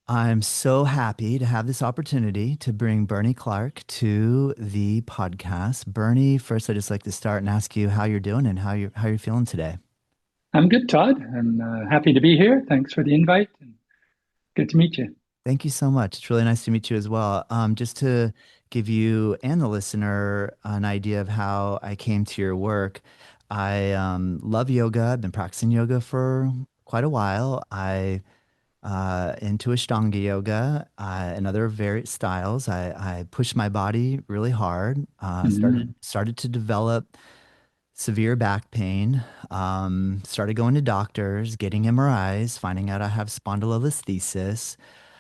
I'm so happy to have this opportunity to bring Bernie Clark to the podcast. Bernie, first, I'd just like to start and ask you how you're doing and how you're feeling today. I'm good, Todd. I'm happy to be here. Thanks for the invite. And good to meet you. Thank you so much. It's really nice to meet you as well. Just to give you and the listener an idea of how I came to your work, I love yoga. I've been practicing yoga for quite a while. I into Ashtanga yoga and other various styles. I pushed my body really hard. Mhm. Started to develop severe back pain. Started going to doctors, getting MRIs, finding out I have spondylolisthesis.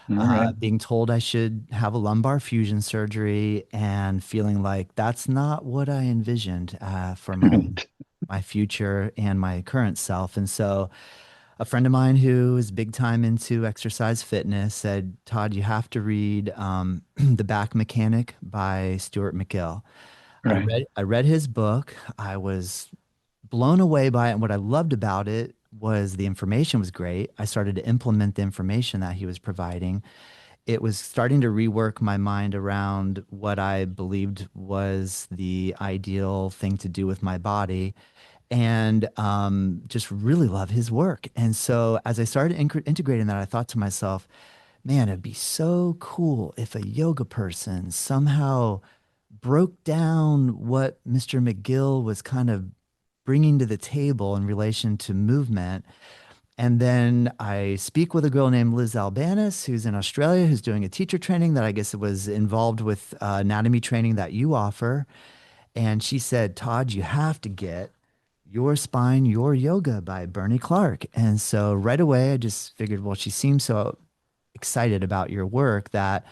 All right. Being told I should have a lumbar fusion surgery, and feeling like that's not what I envisioned for Right. my future and my current self. And so a friend of mine who is big time into exercise fitness said, Todd, you have to read The Back Mechanic by Stuart McGill. Right. I read his book. I was blown away by it. And what I loved about it was the information was great. I started to implement the information that he was providing. It was starting to rework my mind around what I believed was the ideal thing to do with my body, and just really love his work. And so as I started integrating that, I thought to myself, man, it'd be so cool if a yoga person somehow broke down what Mr. McGill was kind of bringing to the table in relation to movement. And then I speak with a girl named Liz Albanis, who's in Australia, who's doing a teacher training that I guess was involved with anatomy training that you offer. And she said, Todd, you have to get Your Spine, Your Yoga by Bernie Clark. And so right away, I just figured, well, she seems so excited about your work that,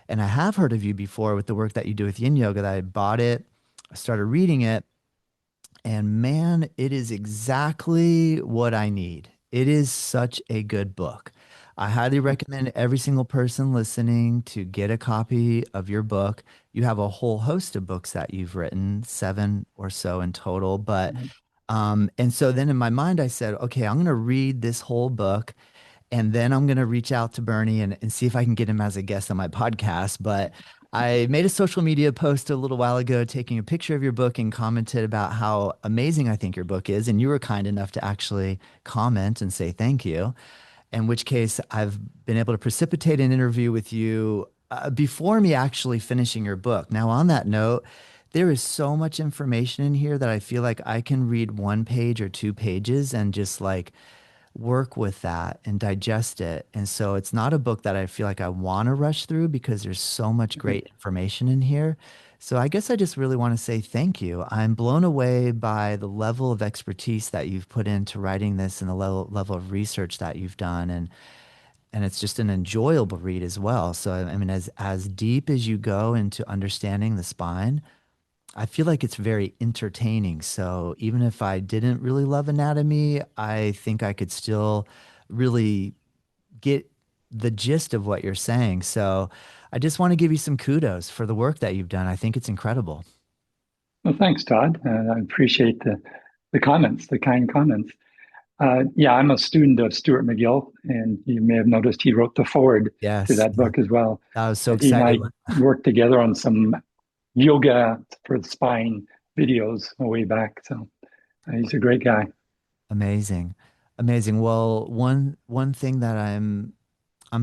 and I have heard of you before with the work that you do with Yin Yoga, that I bought it, I started reading it, and man, it is exactly what I need. It is such a good book. I highly recommend every single person listening to get a copy of your book. You have a whole host of books that you've written, seven or so in total. And so then in my mind, I said, okay, I'm going to read this whole book, and then I'm going to reach out to Bernie and see if I can get him as a guest on my podcast. But I made a social media post a little while ago taking a picture of your book and commented about how amazing I think your book is. And you were kind enough to actually comment and say thank you. In which case, I've been able to precipitate an interview with you before me actually finishing your book. Now, on that note, there is so much information in here that I feel like I can read one page or two pages and just like work with that and digest it. And so it's not a book that I feel like I want to rush through because there's so much great information in here. So I guess I just really want to say thank you. I'm blown away by the level of expertise that you've put into writing this and the level of research that you've done. And it's just an enjoyable read as well. So I mean, as deep as you go into understanding the spine, I feel like it's very entertaining. So even if I didn't really love anatomy, I think I could still really get the gist of what you're saying. So I just want to give you some kudos for the work that you've done. I think it's incredible. Well, thanks, Todd. I appreciate the comments, the kind comments. Yeah, I'm a student of Stuart McGill, and you may have noticed he wrote the foreword to Yes. that Yeah. book as well. I was so He and excited. I worked together on some yoga for the spine videos way back. So he's a great guy. Amazing. Amazing. Well, one thing that I'm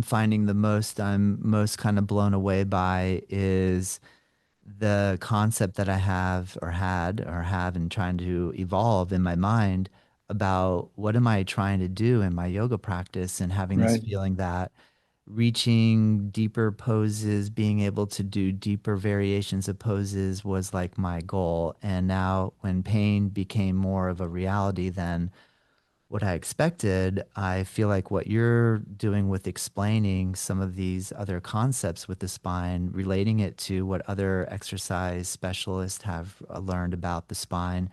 finding I'm most kind of blown away by is the concept that I have or had or have and trying to evolve in my mind about what am I trying to do in my yoga practice, and having this Right. feeling that reaching deeper poses, being able to do deeper variations of poses was like my goal. And now when pain became more of a reality than what I expected, I feel like what you're doing with explaining some of these other concepts with the spine, relating it to what other exercise specialists have learned about the spine,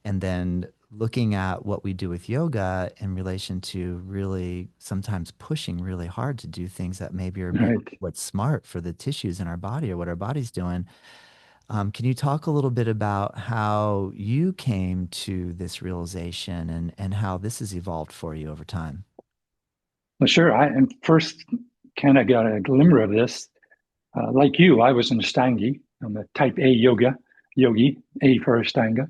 and then looking at what we do with yoga in relation to really sometimes pushing really hard to do things that maybe are beyond Right. what's smart for the tissues in our body or what our body's doing. Can you talk a little bit about how you came to this realization and how this has evolved for you over time? Well, sure. And first, kind of got a glimmer of this. Like you, I was an Ashtangi. I'm a type A yogi, A for Ashtanga.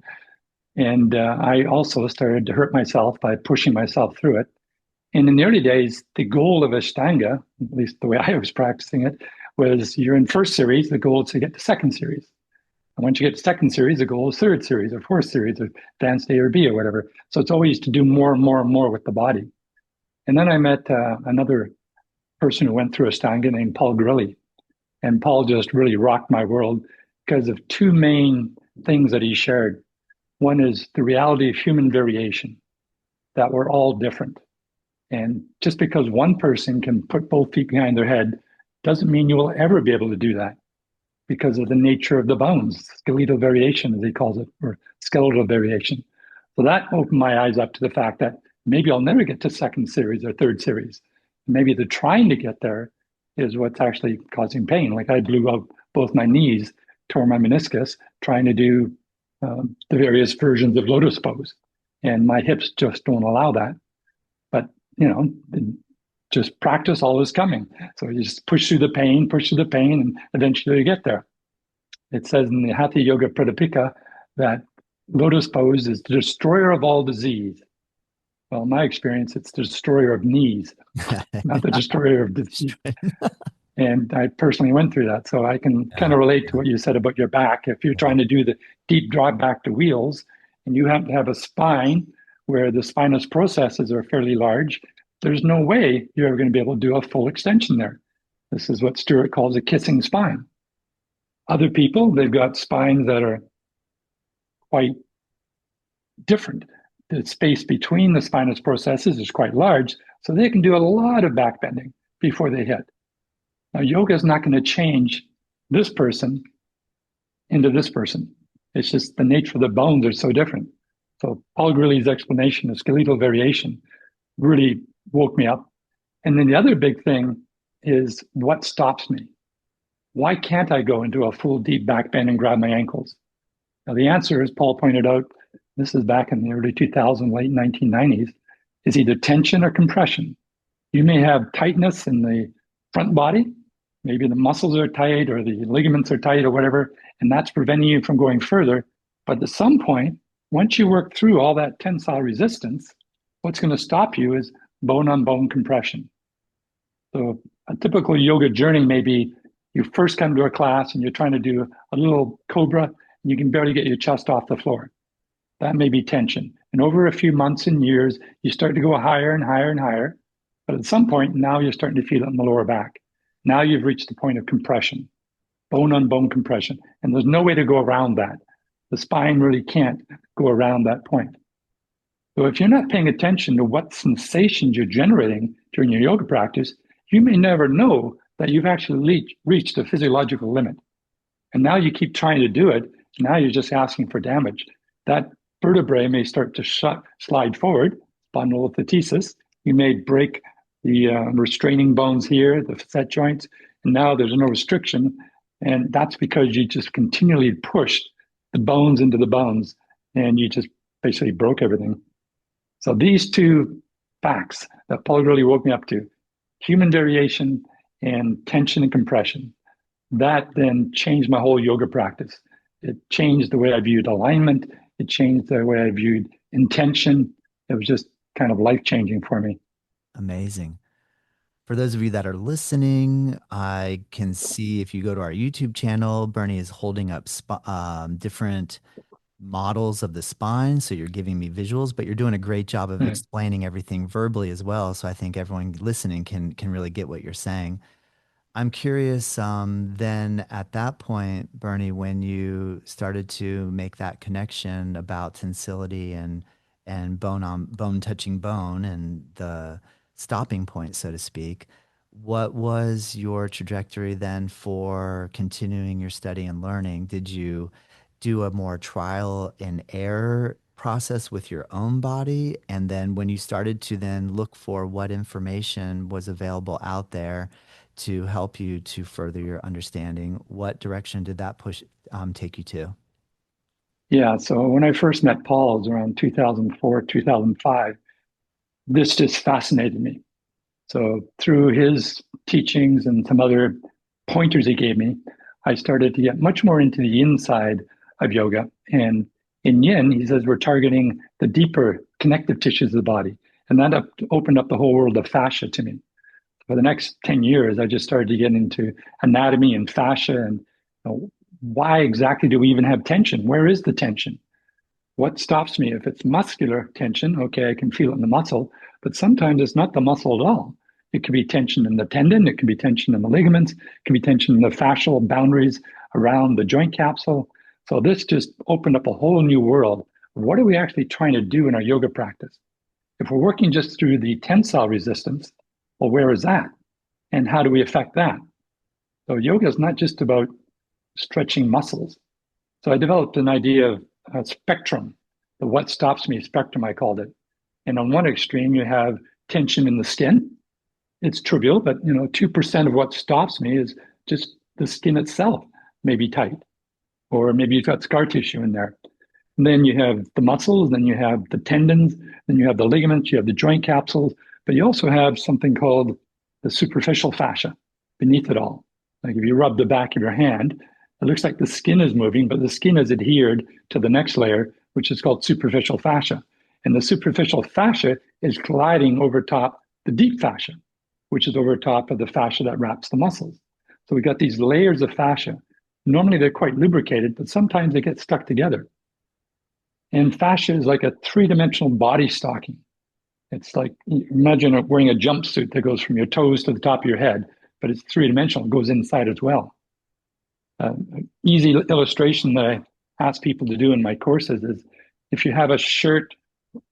And I also started to hurt myself by pushing myself through it. And in the early days, the goal of Ashtanga, at least the way I was practicing it, was you're in first series, the goal is to get to second series. And once you get to second series, the goal is third series or fourth series or advanced A or B or whatever. So it's always to do more and more and more with the body. And then I met another person who went through Ashtanga named Paul Grilley. And Paul just really rocked my world because of two main things that he shared. One is the reality of human variation, that we're all different. And just because one person can put both feet behind their head doesn't mean you will ever be able to do that because of the nature of the bones, skeletal variation, as he calls it, or skeletal variation. So that opened my eyes up to the fact that maybe I'll never get to second series or third series. Maybe the trying to get there is what's actually causing pain. Like I blew out both my knees, tore my meniscus, trying to do the various versions of lotus pose. And my hips just don't allow that. But, you know, just practice always coming. So you just push through the pain, and eventually you get there. It says in the Hatha Yoga Pradipika that lotus pose is the destroyer of all disease. Well, in my experience, it's the destroyer of knees, not the destroyer of disease. And I personally went through that. So I can Yeah, kind of relate yeah, to what you said about your back. If you're yeah. trying to do the deep drop back to wheels and you happen to have a spine where the spinous processes are fairly large, there's no way you're ever going to be able to do a full extension there. This is what Stuart calls a kissing spine. Other people, they've got spines that are quite different. The space between the spinous processes is quite large, so they can do a lot of back bending before they hit. Now, yoga is not going to change this person into this person. It's just the nature of the bones are so different. So Paul Grilley's explanation of skeletal variation really woke me up. And then the other big thing is what stops me? Why can't I go into a full deep back bend and grab my ankles? Now, the answer, as Paul pointed out, this is back in the early 2000s, late 1990s, is either tension or compression. You may have tightness in the front body. Maybe the muscles are tight or the ligaments are tight or whatever, and that's preventing you from going further. But at some point, once you work through all that tensile resistance, what's going to stop you is bone on bone compression. So a typical yoga journey may be you first come to a class and you're trying to do a little cobra and you can barely get your chest off the floor. That may be tension. And over a few months and years, you start to go higher and higher and higher. But at some point, now you're starting to feel it in the lower back. Now you've reached the point of compression, bone on bone compression. And there's no way to go around that. The spine really can't go around that point. So if you're not paying attention to what sensations you're generating during your yoga practice, you may never know that you've actually reached a physiological limit. And now you keep trying to do it. Now you're just asking for damage. That vertebrae may start to slide forward, spondylolisthesis. You may break the restraining bones here, the facet joints, and now there's no restriction. And that's because you just continually pushed the bones into the bones and you just basically broke everything. So these two facts that Paul really woke me up to, human variation and tension and compression, that then changed my whole yoga practice. It changed the way I viewed alignment. It changed the way I viewed intention. It was just kind of life-changing for me. Amazing. For those of you that are listening, I can see if you go to our YouTube channel, Bernie is holding up different models of the spine. So you're giving me visuals, but you're doing a great job of Mm. explaining everything verbally as well. So I think everyone listening can really get what you're saying. I'm curious, then at that point, Bernie, when you started to make that connection about tensility and bone on bone touching bone and the stopping point, so to speak, what was your trajectory then for continuing your study and learning? Did you do a more trial and error process with your own body? And then when you started to then look for what information was available out there to help you to further your understanding, what direction did that push take you to? Yeah, so when I first met Paul, it was around 2004, 2005. This just fascinated me. So through his teachings and some other pointers he gave me, I started to get much more into the inside of yoga. And in yin, he says we're targeting the deeper connective tissues of the body. And that opened up the whole world of fascia to me. For the next 10 years, I just started to get into anatomy and fascia and why exactly do we even have tension? Where is the tension? What stops me? If it's muscular tension, okay, I can feel it in the muscle, but sometimes it's not the muscle at all. It could be tension in the tendon, it can be tension in the ligaments, it can be tension in the fascial boundaries around the joint capsule. So this just opened up a whole new world. What are we actually trying to do in our yoga practice? If we're working just through the tensile resistance, well, where is that? And how do we affect that? So yoga is not just about stretching muscles. So I developed an idea of a spectrum, the what stops me spectrum, I called it. And on one extreme, you have tension in the skin. It's trivial, but 2% of what stops me is just the skin itself may be tight, or maybe you've got scar tissue in there. And then you have the muscles, then you have the tendons, then you have the ligaments, you have the joint capsules, but you also have something called the superficial fascia beneath it all. Like if you rub the back of your hand, it looks like the skin is moving, but the skin is adhered to the next layer, which is called superficial fascia. And the superficial fascia is gliding over top the deep fascia, which is over top of the fascia that wraps the muscles. So we got these layers of fascia. Normally they're quite lubricated, but sometimes they get stuck together. And fascia is like a three-dimensional body stocking. It's like, imagine wearing a jumpsuit that goes from your toes to the top of your head, but it's three-dimensional, it goes inside as well. Easy illustration that I ask people to do in my courses is if you have a shirt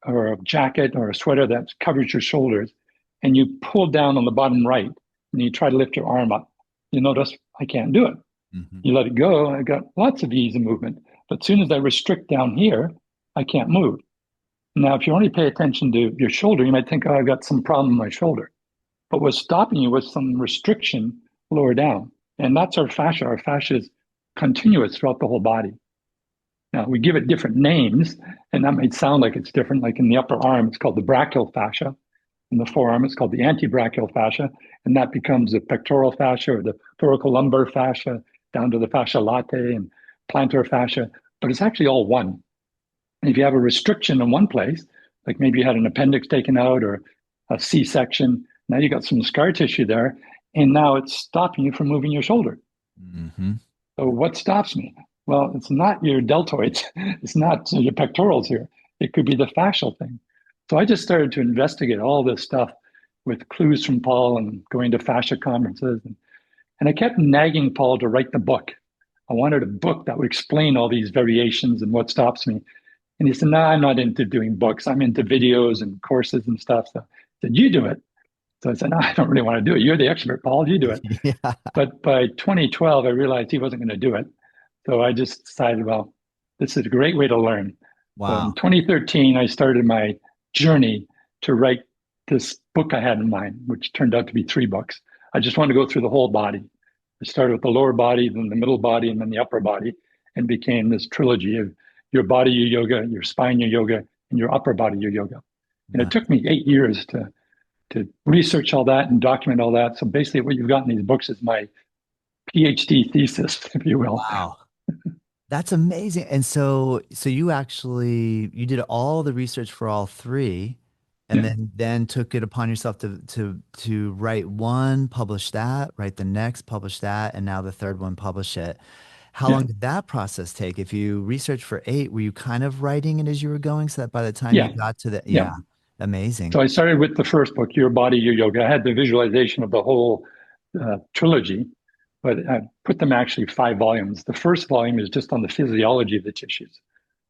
or a jacket or a sweater that covers your shoulders and you pull down on the bottom right and you try to lift your arm up, you notice I can't do it. Mm-hmm. You let it go, I got lots of ease and movement. But as soon as I restrict down here, I can't move. Now, if you only pay attention to your shoulder, you might think, oh, I've got some problem in my shoulder. But what's stopping you was some restriction lower down. And that's our fascia. Our fascia is continuous throughout the whole body. Now, we give it different names, and that might sound like it's different. Like in the upper arm, it's called the brachial fascia. In the forearm, it's called the antebrachial fascia. And that becomes the pectoral fascia or the thoracolumbar fascia, down to the fascia latae and plantar fascia. But it's actually all one. And if you have a restriction in one place, like maybe you had an appendix taken out or a C-section, now you got some scar tissue there, and now it's stopping you from moving your shoulder. Mm-hmm. So what stops me? Well, it's not your deltoids. It's not your pectorals here. It could be the fascial thing. So I just started to investigate all this stuff with clues from Paul and going to fascia conferences. And I kept nagging Paul to write the book. I wanted a book that would explain all these variations and what stops me. And he said, no, I'm not into doing books. I'm into videos and courses and stuff. So I said, you do it. So I said, no, I don't really want to do it. You're the expert, Paul. You do it. Yeah. But by 2012, I realized he wasn't going to do it. So I just decided, well, this is a great way to learn. Wow. So in 2013, I started my journey to write this book I had in mind, which turned out to be 3 books. I just wanted to go through the whole body. I started with the lower body, then the middle body, and then the upper body, and became this trilogy of your body, your yoga, your spine, your yoga, and your upper body, your yoga. And it took me 8 years to research all that and document all that. So basically what you've got in these books is my PhD thesis, if you will. Wow. That's amazing. And so you did all the research for all 3 and then took it upon yourself to write one, publish that, write the next, publish that, and now the third one, publish it. How long did that process take? If you researched for 8, were you kind of writing it as you were going so that by the time you got to the, amazing. So I started with the first book, Your Body, Your Yoga. I had the visualization of the whole trilogy, but I put them actually 5 volumes. The first volume is just on the physiology of the tissues.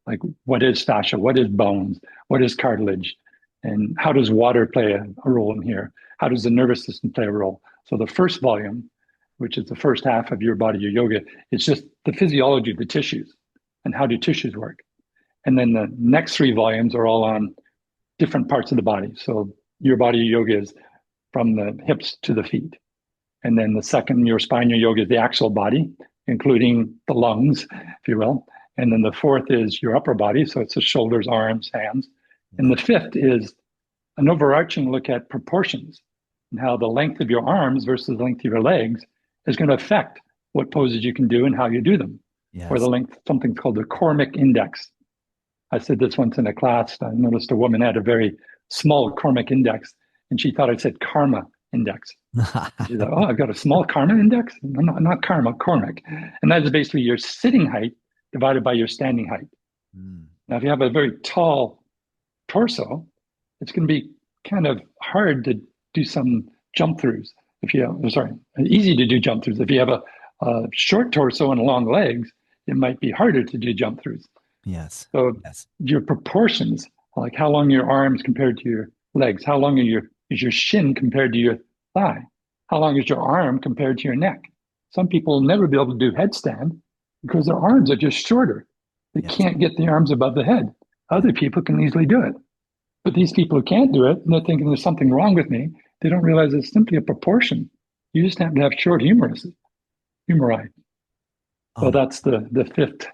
Like what is fascia, what is bones, what is cartilage, and how does water play a role in here? How does the nervous system play a role? So the first volume, which is the first half of Your Body, Your Yoga, it's just the physiology of the tissues and how do tissues work. And then the next 3 volumes are all on different parts of the body. So Your Body, Your Yoga is from the hips to the feet. And then the second, Your Spine, Your Yoga is the actual body, including the lungs, if you will. And then the fourth is your upper body. So it's the shoulders, arms, hands. And the fifth is an overarching look at proportions. and how the length of your arms versus the length of your legs is going to affect what poses you can do and how you do them. Or the Yes. length, something called the Cormick index. I said this once in a class. I noticed a woman had a very small Cormick index, and she thought I said karma index. She's like, oh, I've got a small karma index? No, not karma, Cormick. And that is basically your sitting height divided by your standing height. Mm. Now, if you have a very tall torso, it's going to be kind of hard to do some jump throughs. If you have, sorry, easy to do jump throughs. If you have a short torso and long legs, it might be harder to do jump throughs. Yes. So Yes. your proportions, like how long your arms compared to your legs, how long is your shin compared to your thigh, how long is your arm compared to your neck. Some people will never be able to do headstand because their arms are just shorter. They Yes. can't get the arms above the head. Other people can easily do it. But these people who can't do it, and they're thinking there's something wrong with me, they don't realize it's simply a proportion. You just have to have short humeri. So Oh, that's the fifth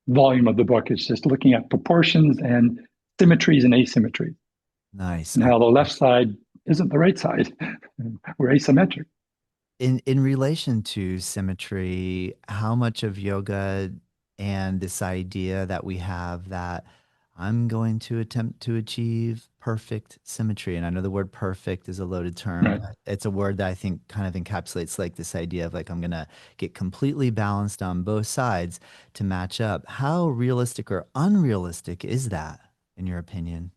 volume of the book. It's just looking at proportions and symmetries and asymmetries, nice. and how the left side isn't the right side. We're asymmetric. In relation to symmetry, how much of yoga and this idea that we have that I'm going to attempt to achieve perfect symmetry, and I know the word perfect is a loaded term, Right. but it's a word that I think kind of encapsulates like this idea of like I'm gonna get completely balanced on both sides to match up. How realistic or unrealistic is that, in your opinion?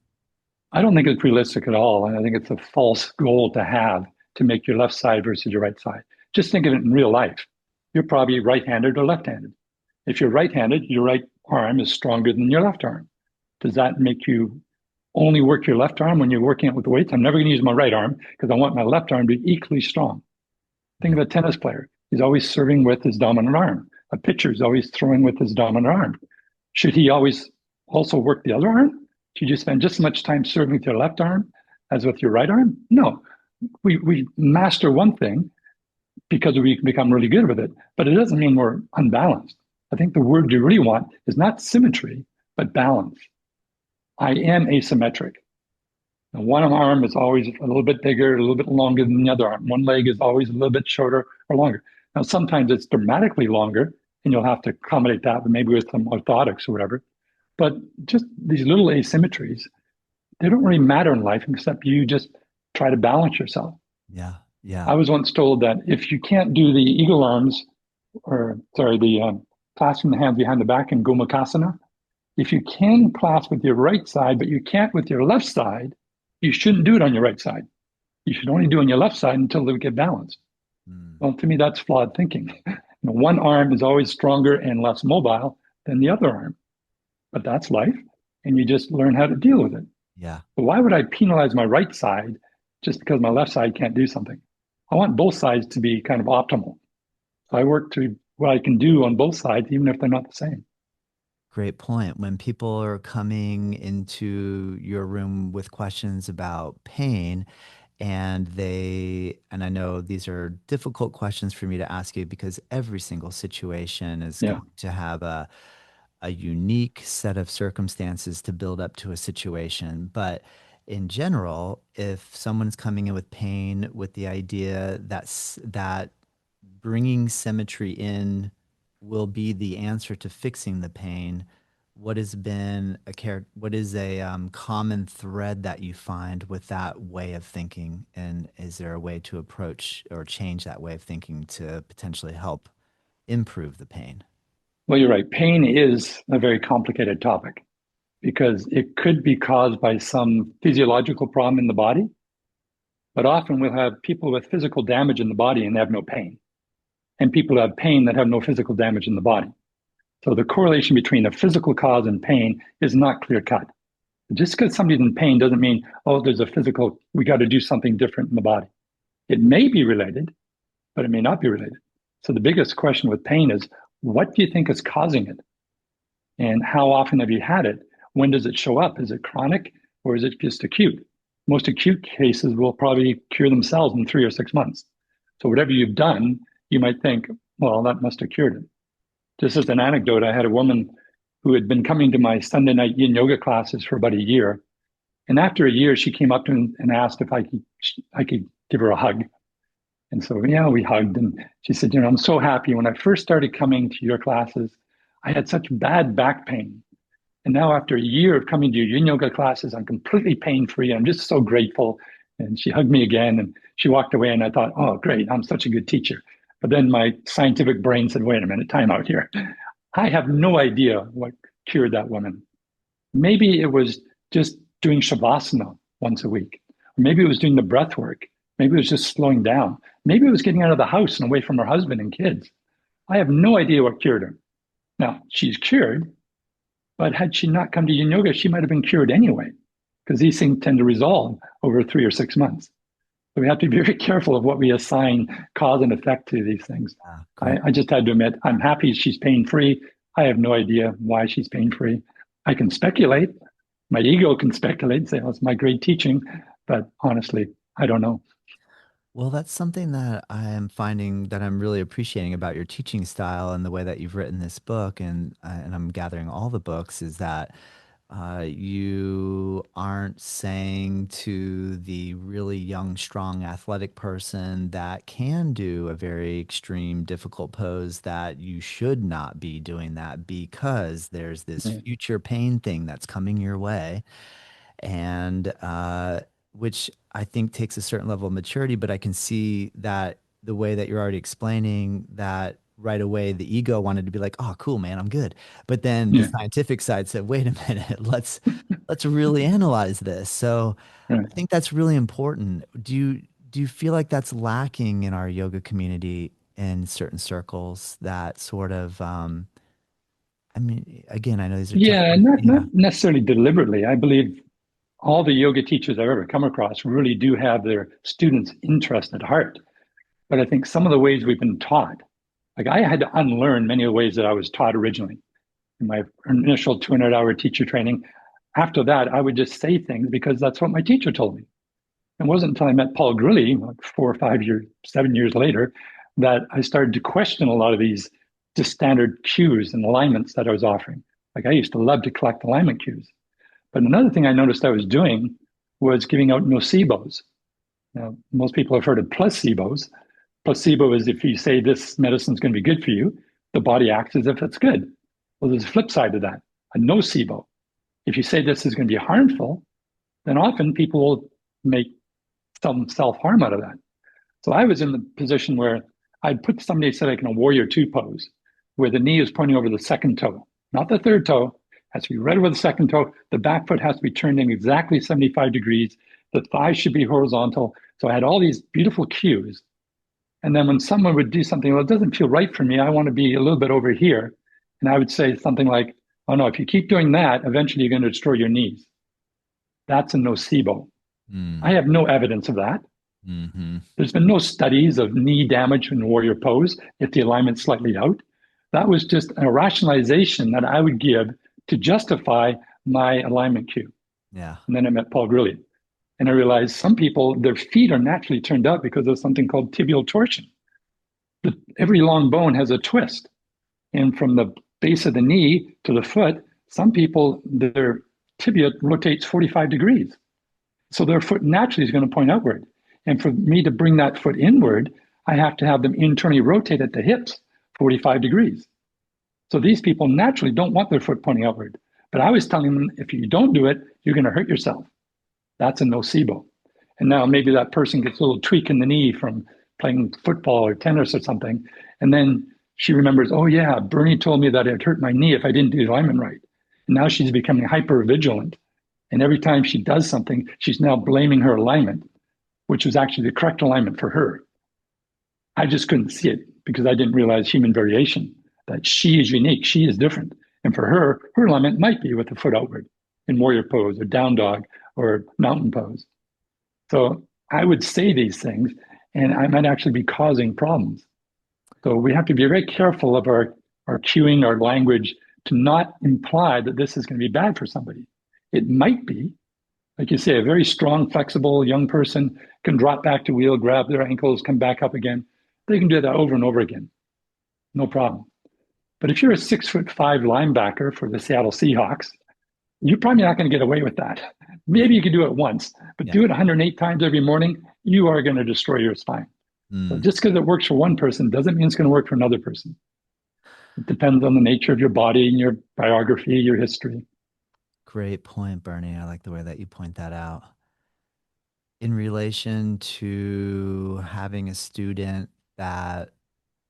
I don't think it's realistic at all. And I think it's a false goal to have to make your left side versus your right side. Just think of it in real life. You're probably right-handed or left-handed. If you're right-handed, your right arm is stronger than your left arm. Does that make you only work your left arm when you're working it with weights? I'm never going to use my right arm because I want my left arm to be equally strong. Think Yeah. of a tennis player. He's always serving with his dominant arm. A pitcher is always throwing with his dominant arm. Should he always also work the other arm? Should you spend just as much time serving with your left arm as with your right arm? No. We master one thing because we become really good with it, but it doesn't mean we're unbalanced. I think the word you really want is not symmetry, but balance. I am asymmetric. Now, one arm is always a little bit bigger, a little bit longer than the other arm. One leg is always a little bit shorter or longer. Now, sometimes it's dramatically longer, and you'll have to accommodate that, maybe with some orthotics or whatever. But just these little asymmetries, they don't really matter in life except you just try to balance yourself. Yeah. Yeah. I was once told that if you can't do the eagle arms, or sorry, the clasping the hands behind the back in Gomukhasana, if you can clasp with your right side, but you can't with your left side, you shouldn't do it on your right side. You should only do on your left side until they get balanced. Mm. Well, to me, that's flawed thinking. One arm is always stronger and less mobile than the other arm, but that's life, and you just learn how to deal with it. Yeah. But why would I penalize my right side just because my left side can't do something? I want both sides to be kind of optimal. So I work to what I can do on both sides, even if they're not the same. Great point. When people are coming into your room with questions about pain, and I know these are difficult questions for me to ask you because every single situation is Yeah. going to have a unique set of circumstances to build up to a situation. But in general, if someone's coming in with pain with the idea that bringing symmetry in will be the answer to fixing the pain, what is a common thread that you find with that way of thinking, and is there a way to approach or change that way of thinking to potentially help improve the pain? Well, you're right. Pain is a very complicated topic because it could be caused by some physiological problem in the body, but often we'll have people with physical damage in the body and they have no pain, and people who have pain that have no physical damage in the body. So the correlation between a physical cause and pain is not clear cut. Just because somebody's in pain doesn't mean, oh, there's a physical, we got to do something different in the body. It may be related, but it may not be related. So the biggest question with pain is, what do you think is causing it? And how often have you had it? When does it show up? Is it chronic or is it just acute? Most acute cases will probably cure themselves in 3 or 6 months. So whatever you've done, you might think, well, that must have cured it. Just as an anecdote, I had a woman who had been coming to my Sunday night yin yoga classes for about a year. And after a year, she came up to me and asked if I could give her a hug. And so, yeah, we hugged. And she said, I'm so happy. When I first started coming to your classes, I had such bad back pain. And now, after a year of coming to your yin yoga classes, I'm completely pain free. I'm just so grateful. And she hugged me again and she walked away. And I thought, oh, great, I'm such a good teacher. But then my scientific brain said, wait a minute, time out here. I have no idea what cured that woman. Maybe it was just doing shavasana once a week. Or maybe it was doing the breath work. Maybe it was just slowing down. Maybe it was getting out of the house and away from her husband and kids. I have no idea what cured her. Now, she's cured, but had she not come to yin yoga, she might have been cured anyway, because these things tend to resolve over 3 or 6 months. So we have to be very careful of what we assign cause and effect to these things. Great. I just had to admit, I'm happy she's pain free. I have no idea why she's pain free. I can speculate. My ego can speculate and say, oh, it's my great teaching. But honestly, I don't know. Well, that's something that I am finding that I'm really appreciating about your teaching style and the way that you've written this book, and I'm gathering all the books, is that you aren't saying to the really young, strong, athletic person that can do a very extreme, difficult pose that you should not be doing that because there's this Yeah. future pain thing that's coming your way, and which I think takes a certain level of maturity. But I can see that the way that you're already explaining that right away, the ego wanted to be like, "Oh, cool, man, I'm good." But then the Yeah. scientific side said, "Wait a minute, let's really analyze this." So Right. I think that's really important. Do you feel like that's lacking in our yoga community in certain circles? That sort of, I mean, again, I know these are tough Yeah, questions. not Yeah. necessarily deliberately. I believe all the yoga teachers I've ever come across really do have their students' interest at heart. But I think some of the ways we've been taught, like I had to unlearn many of the ways that I was taught originally in my initial 200-hour teacher training. After that, I would just say things because that's what my teacher told me. It wasn't until I met Paul Grilley, like 4 or 5 years, 7 years later, that I started to question a lot of these just standard cues and alignments that I was offering. Like I used to love to collect alignment cues. But another thing I noticed I was doing was giving out nocebos. Now, most people have heard of placebos. Placebo is if you say this medicine is going to be good for you, the body acts as if it's good. Well, there's a flip side to that, a nocebo. If you say this is going to be harmful, then often people will make some self-harm out of that. So I was in the position where I'd put somebody said like in a warrior two pose, where the knee is pointing over the second toe, not the third toe, has to be right over the second toe. The back foot has to be turned in exactly 75 degrees. The thighs should be horizontal. So I had all these beautiful cues. And then when someone would do something, well, it doesn't feel right for me. I want to be a little bit over here. And I would say something like, oh no, if you keep doing that, eventually you're going to destroy your knees. That's a nocebo. Mm, I have no evidence of that. hmm. There's been no studies of knee damage in warrior pose if the alignment's slightly out. That was just a rationalization that I would give to justify my alignment cue. Yeah. And then I met Paul Grilley. And I realized some people, their feet are naturally turned up because of something called tibial torsion. Every long bone has a twist. And from the base of the knee to the foot, some people, their tibia rotates 45 degrees. So their foot naturally is going to point outward. And for me to bring that foot inward, I have to have them internally rotate at the hips 45 degrees. So these people naturally don't want their foot pointing outward. But I was telling them, if you don't do it, you're going to hurt yourself. That's a nocebo. And now maybe that person gets a little tweak in the knee from playing football or tennis or something. And then she remembers, oh yeah, Bernie told me that it hurt my knee if I didn't do the alignment right. And now she's becoming hyper vigilant. And every time she does something, she's now blaming her alignment, which was actually the correct alignment for her. I just couldn't see it because I didn't realize human variation, that she is unique, she is different. And for her, her alignment might be with the foot outward in warrior pose or down dog or mountain pose. So I would say these things and I might actually be causing problems. So we have to be very careful of our cueing, our language to not imply that this is going to be bad for somebody. It might be, like you say, a very strong, flexible young person can drop back to wheel, grab their ankles, come back up again. They can do that over and over again. No problem. But if you're a 6'5" linebacker for the Seattle Seahawks, you're probably not going to get away with that. Maybe you could do it once, but Yeah. do it 108 times every morning. you are going to destroy your spine. So Mm, just because it works for one person doesn't mean it's going to work for another person. It depends on the nature of your body and your biography, your history. great point, Bernie. I like the way that you point that out. In relation to having a student that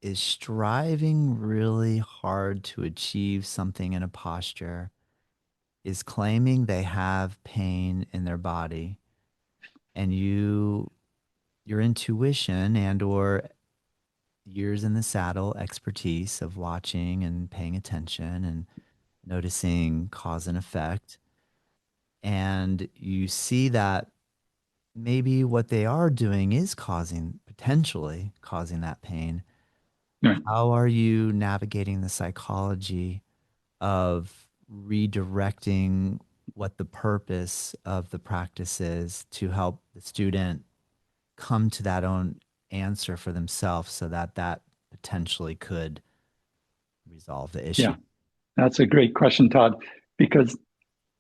is striving really hard to achieve something in a posture, is claiming they have pain in their body, and your intuition and or years in the saddle expertise of watching and paying attention and noticing cause and effect, and you see that maybe what they are doing is causing potentially causing that pain. Right. How are you navigating the psychology of redirecting what the purpose of the practice is to help the student come to that own answer for themselves so that that potentially could resolve the issue? Yeah, that's a great question, Todd, because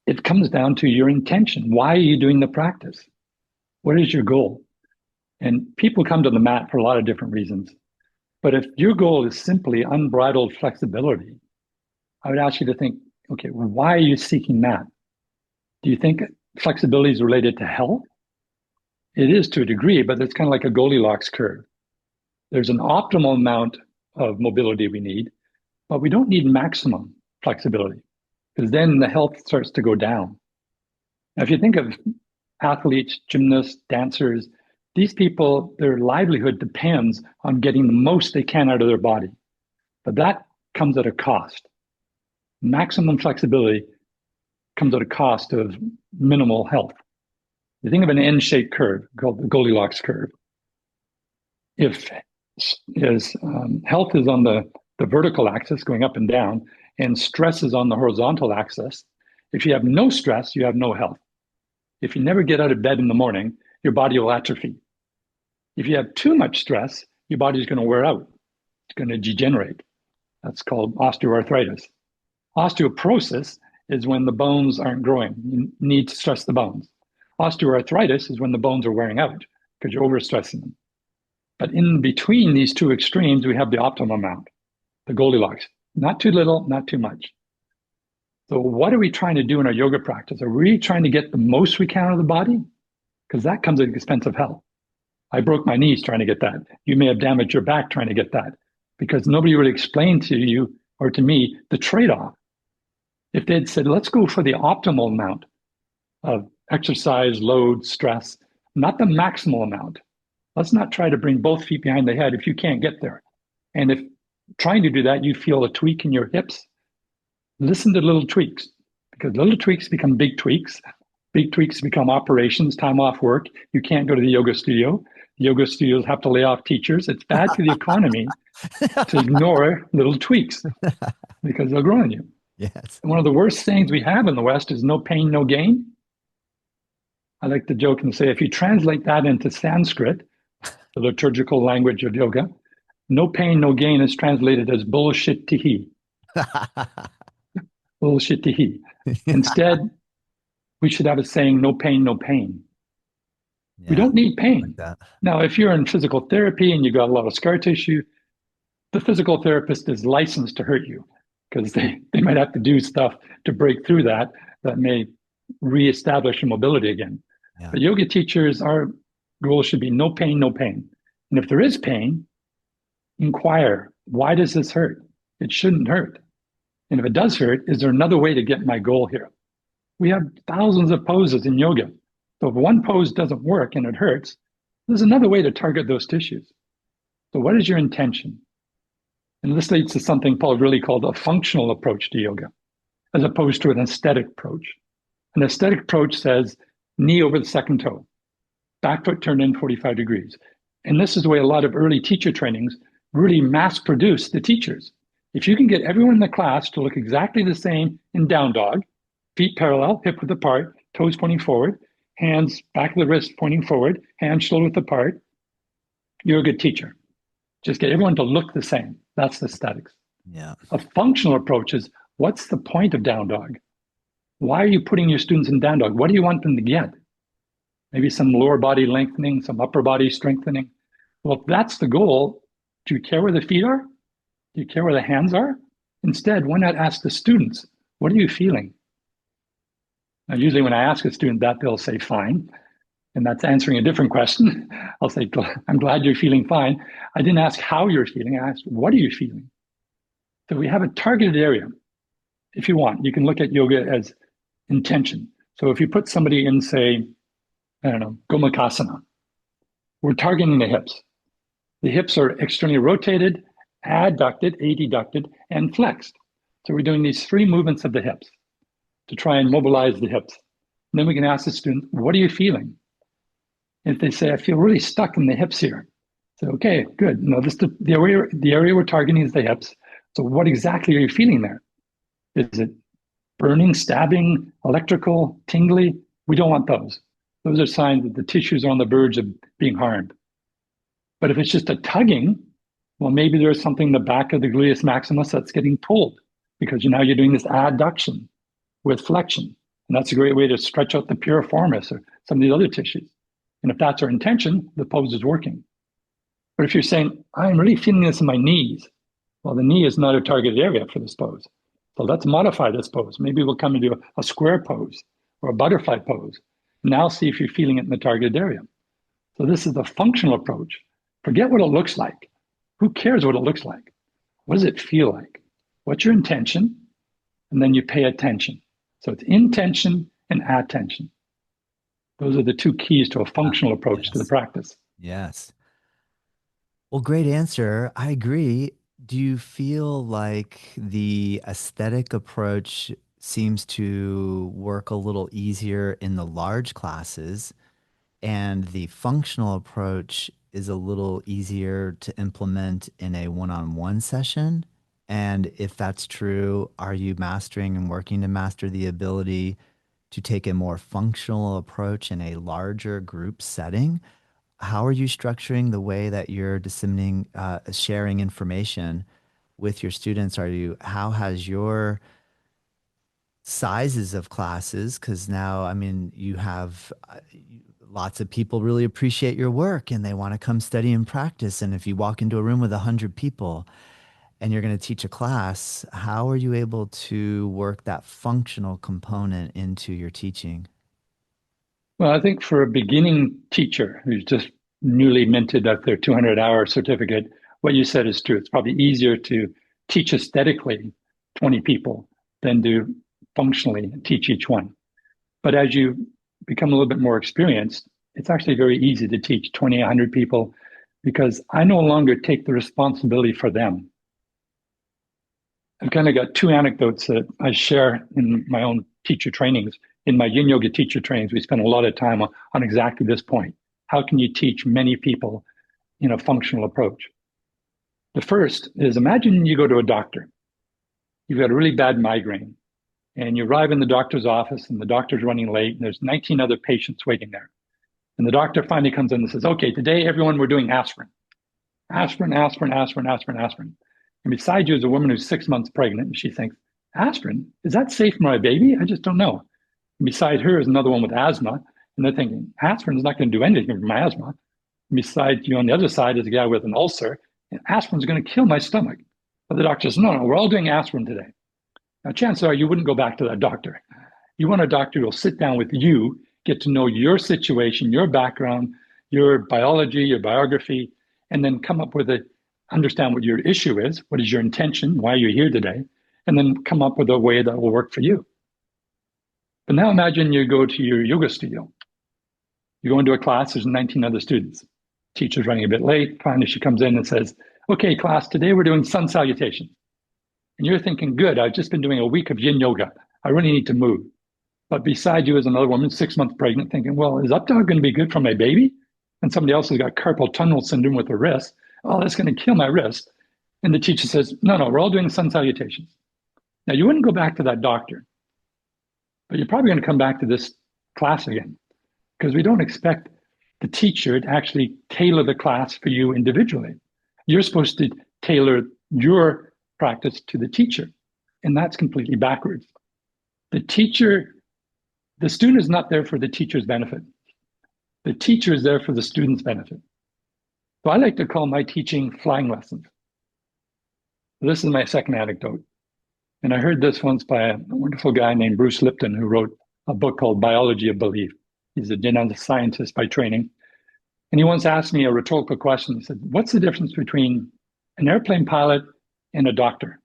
it comes down to your intention. Why are you doing the practice? What is your goal? And people come to the mat for a lot of different reasons. But if your goal is simply unbridled flexibility, I would ask you to think, okay, well, why are you seeking that? Do you think flexibility is related to health? It is to a degree, but it's kind of like a Goldilocks curve. There's an optimal amount of mobility we need, but we don't need maximum flexibility because then the health starts to go down. Now, if you think of athletes, gymnasts, dancers, these people, their livelihood depends on getting the most they can out of their body. But that comes at a cost. Maximum flexibility comes at a cost of minimal health. You think of an N-shaped curve called the Goldilocks curve. If health is on the vertical axis going up and down, and stress is on the horizontal axis, if you have no stress, you have no health. If you never get out of bed in the morning, your body will atrophy. If you have too much stress, your body is going to wear out. It's going to degenerate. That's called osteoarthritis. Osteoporosis is when the bones aren't growing. You need to stress the bones. Osteoarthritis is when the bones are wearing out because you're overstressing them. But in between these two extremes, we have the optimum amount, the Goldilocks. Not too little, not too much. So what are we trying to do in our yoga practice? Are we trying to get the most we can out of the body? Because that comes at the expense of health. I broke my knees trying to get that. You may have damaged your back trying to get that because nobody would explain to you or to me the trade-off. If they'd said, let's go for the optimal amount of exercise, load, stress, not the maximal amount. Let's not try to bring both feet behind the head if you can't get there. And if trying to do that, you feel a tweak in your hips, listen to little tweaks because little tweaks become big tweaks. Big tweaks become operations, time off work. You can't go to the yoga studio. Yoga studios have to lay off teachers. It's bad for the economy to ignore little tweaks because they'll grow on you. Yes. And one of the worst things we have in the West is no pain, no gain. I like to joke and say if you translate that into Sanskrit, the liturgical language of yoga, no pain, no gain is translated as bullshit tihi. Bullshit tihi. Instead, we should have a saying, no pain, no pain. We Yeah, don't need like pain. that. Now, if you're in physical therapy and you've got a lot of scar tissue, the physical therapist is licensed to hurt you because they might have to do stuff to break through that may reestablish your mobility again. Yeah. But yoga teachers, our goal should be no pain, no pain. And if there is pain, inquire, why does this hurt? It shouldn't hurt. And if it does hurt, is there another way to get my goal here? We have thousands of poses in yoga. So if one pose doesn't work and it hurts, there's another way to target those tissues. So what is your intention? And this leads to something Paul really called a functional approach to yoga, as opposed to an aesthetic approach. An aesthetic approach says knee over the second toe, back foot turned in 45 degrees. And this is the way a lot of early teacher trainings really mass produce the teachers. If you can get everyone in the class to look exactly the same in down dog, feet parallel, hip width apart, toes pointing forward, hands back of the wrist pointing forward, hands shoulder width apart, you're a good teacher. Just get everyone to look the same. That's aesthetics. Yeah. A functional approach is what's the point of down dog? Why are you putting your students in down dog? What do you want them to get? maybe some lower body lengthening, some upper body strengthening. Well, if that's the goal, do you care where the feet are? Do you care where the hands are? Instead, why not ask the students, what are you feeling? Now, usually when I ask a student that, they'll say, fine. And that's answering a different question. I'll say, I'm glad you're feeling fine. I didn't ask how you're feeling. I asked, what are you feeling? So we have a targeted area. If you want, you can look at yoga as intention. So if you put somebody in, say, I don't know, Gomukhasana, we're targeting the hips. The hips are externally rotated, adducted, adducted, and flexed. So we're doing these three movements of the hips to try and mobilize the hips. And then we can ask the student, what are you feeling? If they say, I feel really stuck in the hips here. So, okay, good. No, the area we're targeting is the hips. So what exactly are you feeling there? Is it burning, stabbing, electrical, tingly? We don't want those. Those are signs that the tissues are on the verge of being harmed. But if it's just a tugging, well, maybe there's something in the back of the gluteus maximus that's getting pulled because now you're doing this adduction with flexion. And that's a great way to stretch out the piriformis or some of these other tissues. And if that's our intention, the pose is working. But if you're saying, I'm really feeling this in my knees, well, the knee is not a targeted area for this pose. So let's modify this pose. Maybe we'll come into a square pose or a butterfly pose. Now see if you're feeling it in the targeted area. So this is the functional approach. Forget what it looks like. Who cares what it looks like? What does it feel like? What's your intention? And then you pay attention. So it's intention and attention. Those are the two keys to a functional approach to the Yes. practice. Yes. Well, great answer. I agree. Do you feel like the aesthetic approach seems to work a little easier in the large classes, and the functional approach is a little easier to implement in a one-on-one session? And if that's true, are you mastering and working to master the ability to take a more functional approach in a larger group setting? How are you structuring the way that you're disseminating, sharing information with your students? How has your sizes of classes, because now, I mean, you have lots of people really appreciate your work and they want to come study and practice. And if you walk into a room with 100 people and you're going to teach a class, how are you able to work that functional component into your teaching? Well, I think for a beginning teacher who's just newly minted out their 200-hour certificate, what you said is true. It's probably easier to teach aesthetically 20 people than to functionally teach each one. But as you become a little bit more experienced, it's actually very easy to teach 20, 100 people because I no longer take the responsibility for them. I've kind of got two anecdotes that I share in my own teacher trainings. In my yin yoga teacher trainings, we spend a lot of time on exactly this point. How can you teach many people in a functional approach? The first is, imagine you go to a doctor. You've got a really bad migraine, and you arrive in the doctor's office, and the doctor's running late, and there's 19 other patients waiting there. And the doctor finally comes in and says, okay, today, everyone, we're doing aspirin. Aspirin, aspirin, aspirin, aspirin, aspirin. And beside you is a woman who's 6 months pregnant, and she thinks, aspirin? Is that safe for my baby? I just don't know. And beside her is another one with asthma, and they're thinking, aspirin is not going to do anything for my asthma. And beside you on the other side is a guy with an ulcer, and aspirin's going to kill my stomach. But the doctor says, no, no, we're all doing aspirin today. Now, chances are you wouldn't go back to that doctor. You want a doctor who will sit down with you, get to know your situation, your background, your biology, your biography, and then come up with understand what your issue is, what is your intention, why you're here today, and then come up with a way that will work for you. But now imagine you go to your yoga studio. You go into a class, there's 19 other students. Teacher's running a bit late. Finally, she comes in and says, okay, class, today we're doing sun salutation. And you're thinking, good, I've just been doing a week of yin yoga. I really need to move. But beside you is another woman, 6 months pregnant, thinking, well, is up dog going to be good for my baby? And somebody else has got carpal tunnel syndrome with her wrist. Oh, that's going to kill my wrist. And the teacher says, no, no, we're all doing sun salutations. Now, you wouldn't go back to that doctor, but you're probably going to come back to this class again because we don't expect the teacher to actually tailor the class for you individually. You're supposed to tailor your practice to the teacher, and that's completely backwards. The student is not there for the teacher's benefit. The teacher is there for the student's benefit. So I like to call my teaching flying lessons. This is my second anecdote. And I heard this once by a wonderful guy named Bruce Lipton, who wrote a book called Biology of Belief. He's a genetic scientist by training. And he once asked me a rhetorical question. He said, what's the difference between an airplane pilot and a doctor?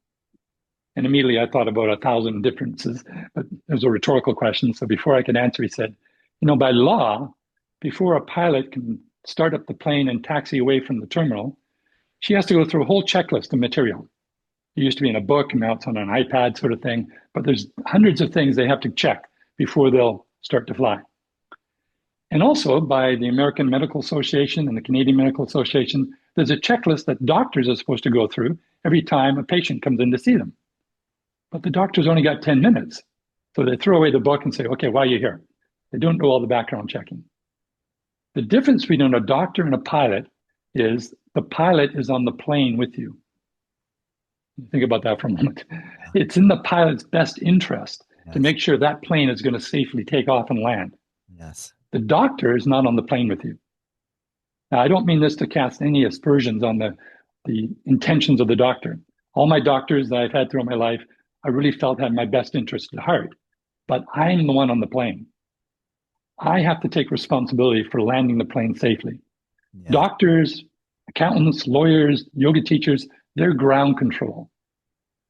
And immediately I thought about 1,000 differences, but it was a rhetorical question. So before I could answer, he said, by law, before a pilot can start up the plane and taxi away from the terminal, she has to go through a whole checklist of material. It used to be in a book, and now it's on an iPad sort of thing. But there's hundreds of things they have to check before they'll start to fly. And also by the American Medical Association and the Canadian Medical Association, there's a checklist that doctors are supposed to go through every time a patient comes in to see them. But the doctor's only got 10 minutes. So they throw away the book and say, okay, why are you here? They don't do all the background checking. The difference between a doctor and a pilot is the pilot is on the plane with you. Think about that for a moment. It's in the pilot's best interest to Yes. make sure that plane is going to safely take off and land. Yes. The doctor is not on the plane with you. Now, I don't mean this to cast any aspersions on the intentions of the doctor. All my doctors that I've had throughout my life, I really felt had my best interest at heart. But I'm the one on the plane. I have to take responsibility for landing the plane safely. Yeah. Doctors, accountants, lawyers, yoga teachers, they're ground control.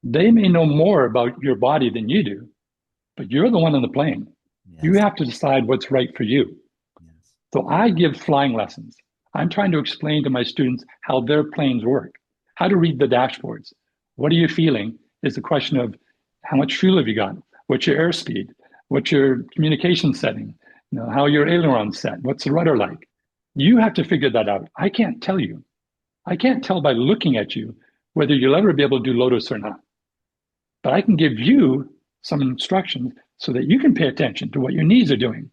They may know more about your body than you do, but you're the one on the plane. You Yes. have to decide what's right for you. Yes. So I give flying lessons. I'm trying to explain to my students how their planes work, how to read the dashboards. What are you feeling is the question of how much fuel have you got? What's your airspeed? What's your communication setting? How are your ailerons set? What's the rudder like? You have to figure that out. I can't tell you. I can't tell by looking at you whether you'll ever be able to do lotus or not. But I can give you some instructions so that you can pay attention to what your knees are doing.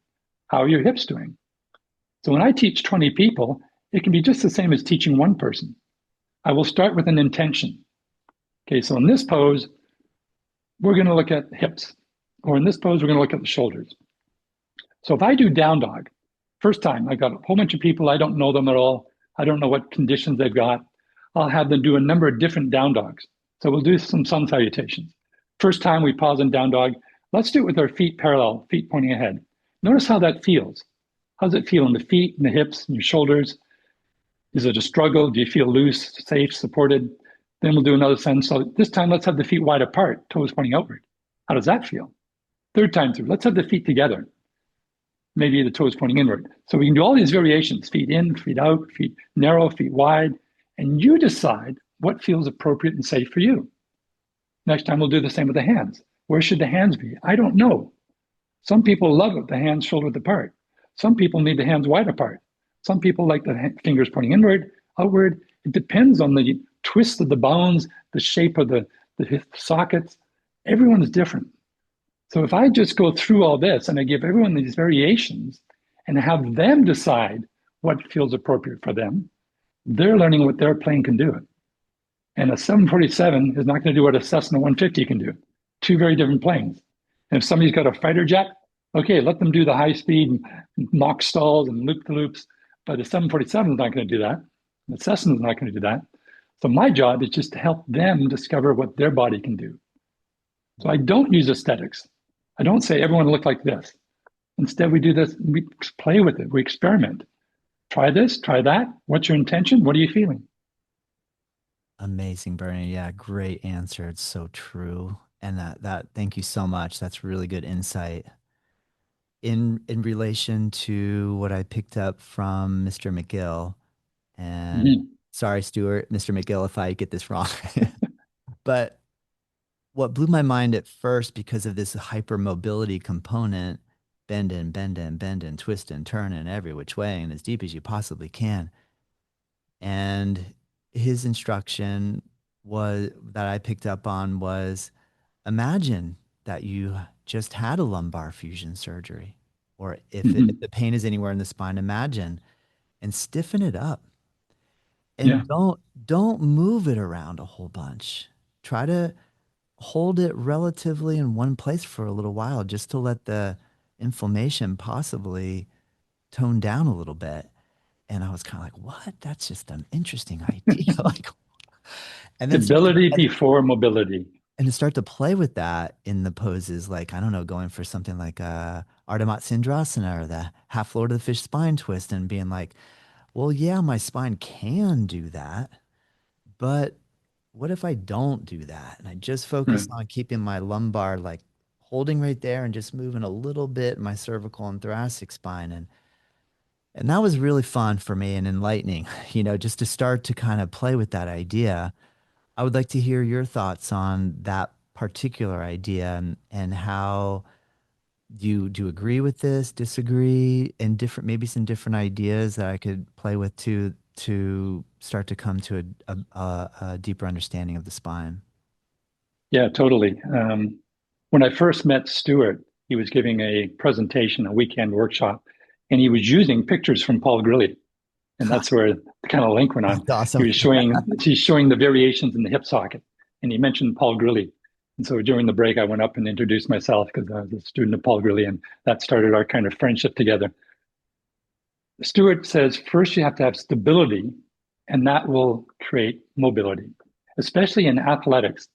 How are your hips doing? So when I teach 20 people, it can be just the same as teaching one person. I will start with an intention. Okay, so in this pose, we're going to look at hips, or in this pose, we're going to look at the shoulders. So if I do down dog, first time, I got a whole bunch of people, I don't know them at all. I don't know what conditions they've got. I'll have them do a number of different down dogs. So we'll do some sun salutations. First time we pause in down dog, let's do it with our feet parallel, feet pointing ahead. Notice how that feels. How's it feel in the feet and the hips and your shoulders? Is it a struggle? Do you feel loose, safe, supported? Then we'll do another sun. So this time, let's have the feet wide apart, toes pointing outward. How does that feel? Third time through, let's have the feet together. Maybe the toes pointing inward. So we can do all these variations, feet in, feet out, feet narrow, feet wide, and you decide what feels appropriate and safe for you. Next time we'll do the same with the hands. Where should the hands be? I don't know. Some people love it, the hands shoulder width apart. Some people need the hands wide apart. Some people like the fingers pointing inward, outward. It depends on the twist of the bones, the shape of the hip sockets. Everyone is different. So if I just go through all this and I give everyone these variations and have them decide what feels appropriate for them, they're learning what their plane can do. And a 747 is not going to do what a Cessna 150 can do. Two very different planes. And if somebody's got a fighter jet, okay, let them do the high speed Mach stalls and loop the loops. But the 747 is not going to do that. The Cessna is not going to do that. So my job is just to help them discover what their body can do. So I don't use aesthetics. I don't say everyone look like this. Instead, we do this, we play with it, we experiment. Try this, try that. What's your intention? What are you feeling? Amazing, Bernie. Yeah, great answer. It's so true. And thank you so much. That's really good insight. In relation to what I picked up from Mr. McGill, and Mhm. sorry, Stuart, Mr. McGill, if I get this wrong. But what blew my mind at first because of this hypermobility component, bending, bending, bending, twisting, turning every which way and as deep as you possibly can. And his instruction was that I picked up on was imagine that you just had a lumbar fusion surgery, or if Mhm. the pain is anywhere in the spine, imagine and stiffen it up Yeah. and don't move it around a whole bunch. Try to hold it relatively in one place for a little while just to let the inflammation possibly toned down a little bit. And I was kind of like, what? That's just an interesting idea. Like, and then Stability before mobility. and to start to play with that in the poses, like, I don't know, going for something like Ardha Matsyendrasana or the half Lord of the Fish spine twist and being like, well, yeah, my spine can do that, but what if I don't do that? And I just focus Hmm. on keeping my lumbar like holding right there and just moving a little bit my cervical and thoracic spine. And that was really fun for me and enlightening, just to start to kind of play with that idea. I would like to hear your thoughts on that particular idea and how do you agree with this, disagree, and different maybe some different ideas that I could play with to start to come to a deeper understanding of the spine. Yeah, totally. When I first met Stuart, he was giving a presentation, a weekend workshop, and he was using pictures from Paul Grilley. And that's where the kind of link went on. That's awesome. He's showing the variations in the hip socket. And he mentioned Paul Grilley. And so during the break, I went up and introduced myself because I was a student of Paul Grilley, and that started our kind of friendship together. Stuart says first you have to have stability, and that will create mobility, especially in athletics.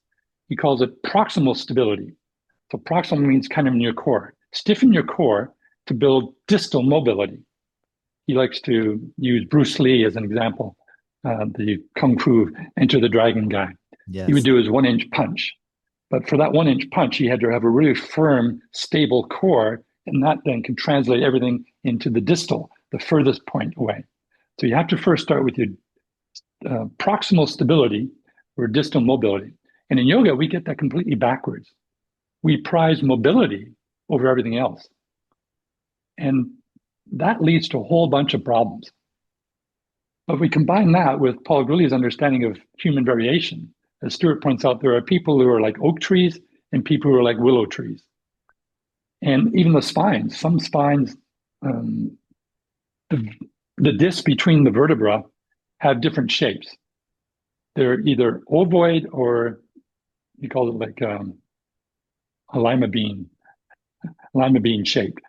He calls it proximal stability. So proximal means kind of in your core. Stiffen your core to build distal mobility. He likes to use Bruce Lee as an example, the Kung Fu Enter the Dragon guy. He would Yes. do his 1 inch punch. But for that 1 inch punch, he had to have a really firm, stable core, and that then can translate everything into the distal, the furthest point away. So you have to first start with your proximal stability or distal mobility. And in yoga, we get that completely backwards. We prize mobility over everything else. And that leads to a whole bunch of problems. But we combine that with Paul Grilley's understanding of human variation. As Stuart points out, there are people who are like oak trees and people who are like willow trees. And even the spines, some spines, um, the, the discs between the vertebra have different shapes. They're either ovoid or you call it like a lima bean shape.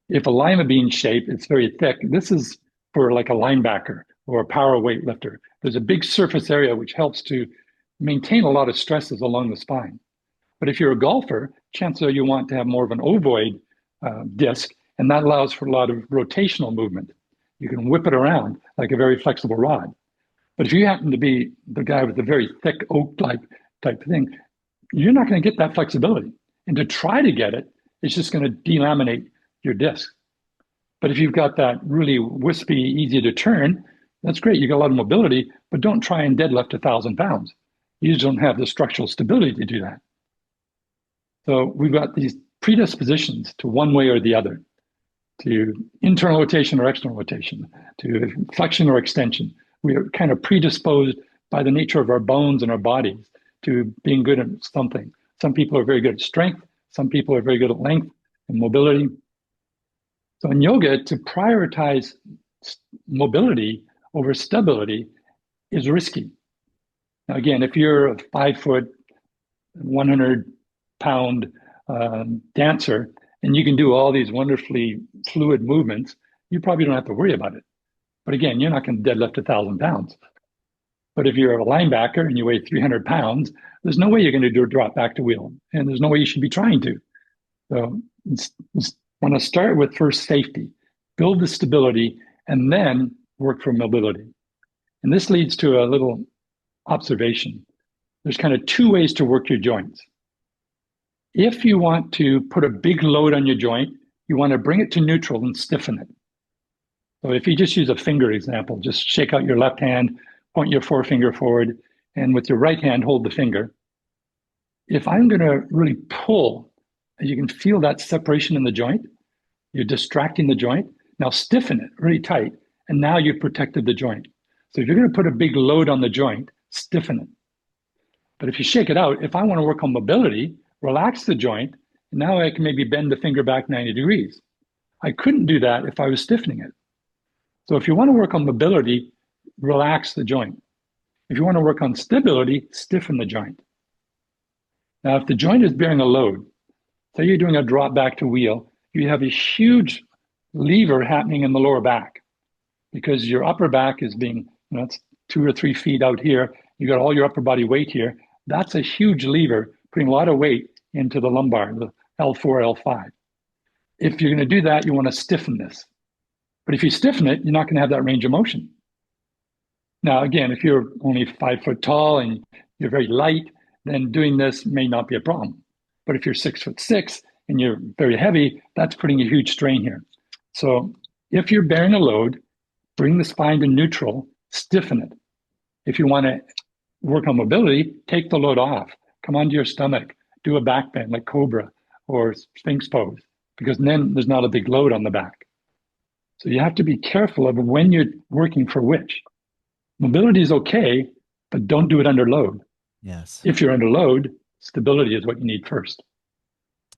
If a lima bean shape, it's very thick. This is for like a linebacker or a power weightlifter. There's a big surface area which helps to maintain a lot of stresses along the spine. But if you're a golfer, chances are you want to have more of an ovoid disc, and that allows for a lot of rotational movement. You can whip it around like a very flexible rod. But if you happen to be the guy with the very thick oak-like type thing, you're not going to get that flexibility. And to try to get it, it's just going to delaminate your disc. But if you've got that really wispy, easy to turn, that's great. You got a lot of mobility, but don't try and deadlift 1,000 pounds. You just don't have the structural stability to do that. So we've got these predispositions to one way or the other, to internal rotation or external rotation, to flexion or extension. We are kind of predisposed by the nature of our bones and our bodies to being good at something. Some people are very good at strength. Some people are very good at length and mobility. So in yoga, to prioritize mobility over stability is risky. Now, again, if you're a 5 foot, 100 pound dancer and you can do all these wonderfully fluid movements, you probably don't have to worry about it. But again, you're not going to deadlift 1,000 pounds. But if you're a linebacker and you weigh 300 pounds, there's no way you're going to do a drop back to wheel. And there's no way you should be trying to. So want to start with first safety, build the stability, and then work for mobility. And this leads to a little observation. There's kind of two ways to work your joints. If you want to put a big load on your joint, you want to bring it to neutral and stiffen it. So if you just use a finger example, just shake out your left hand, point your forefinger forward, and with your right hand, hold the finger. If I'm going to really pull, you can feel that separation in the joint. You're distracting the joint. Now stiffen it really tight, and now you've protected the joint. So if you're going to put a big load on the joint, stiffen it. But if you shake it out, if I want to work on mobility, relax the joint, and now I can maybe bend the finger back 90 degrees. I couldn't do that if I was stiffening it. So if you want to work on mobility, relax the joint. If you want to work on stability, stiffen the joint. Now, if the joint is bearing a load, say you're doing a drop back to wheel, you have a huge lever happening in the lower back because your upper back is being, it's 2 or 3 feet out here. You got all your upper body weight here. That's a huge lever, putting a lot of weight into the lumbar, the L4, L5. If you're going to do that, you want to stiffen this. But if you stiffen it, you're not going to have that range of motion. Now, again, if you're only 5 foot tall and you're very light, then doing this may not be a problem. But if you're 6'6" and you're very heavy, that's putting a huge strain here. So if you're bearing a load, bring the spine to neutral, stiffen it. If you want to work on mobility, take the load off. Come onto your stomach, do a back bend like cobra or sphinx pose, because then there's not a big load on the back. So you have to be careful of when you're working for which. Mobility is okay, but don't do it under load. Yes. If you're under load, stability is what you need first.